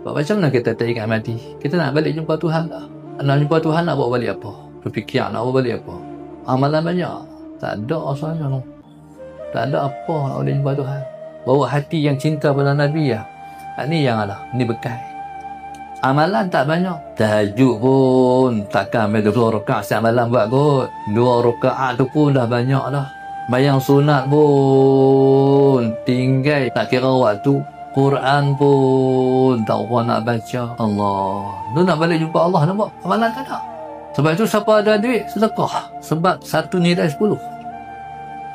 Macam mana kita tak ingat mati? Kita nak balik jumpa Tuhan tak? Nak jumpa Tuhan nak bawa balik apa? Berfikir nak bawa balik apa? Amalan banyak. Tak ada asalnya no. Tak ada apa nak boleh jumpa Tuhan. Bawa hati yang cinta pada Nabi ya. Ini yang ada. Ini bekal. Amalan tak banyak. Tahajud pun takkan ambil 20 rakaat setiap malam buat kot. 2 rakaat tu pun dah banyak dah. Bayang sunat pun tinggal tak kira waktu. Quran pun tak apa nak baca. Allah. Tu nak balik jumpa Allah nampak? Amalan tak ada. Sebab itu siapa ada duit sedekah. Sebab 1 nilai 10.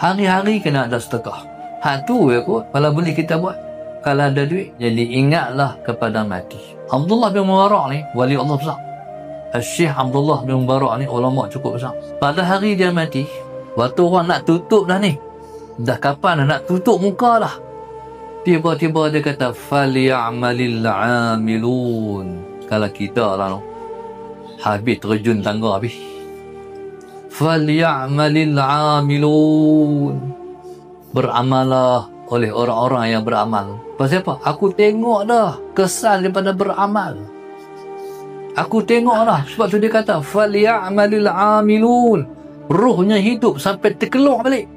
Hari-hari kena ada sedekah. Hak tu ya kot. Kalau boleh kita buat. Kalau ada duit. Jadi ingatlah kepada mati. Abdullah bin Mubarak ni wali Allah besar. Syekh Abdullah bin Mubarak ni ulama cukup besar. Pada hari dia mati, waktu orang nak tutup dah ni. Dah kapan dah nak tutup muka dah. Tiba-tiba dia kata falyamalil amilun. Kalau kita lah no. Habis terjun tangga habis. Falyamalil amilun. Beramalah oleh orang-orang yang beramal. Pasal apa? Aku tengok dah kesan daripada beramal. Aku tengok dah. Sebab tu dia kata falyamalil amilun. Ruhnya hidup sampai terkeluar balik.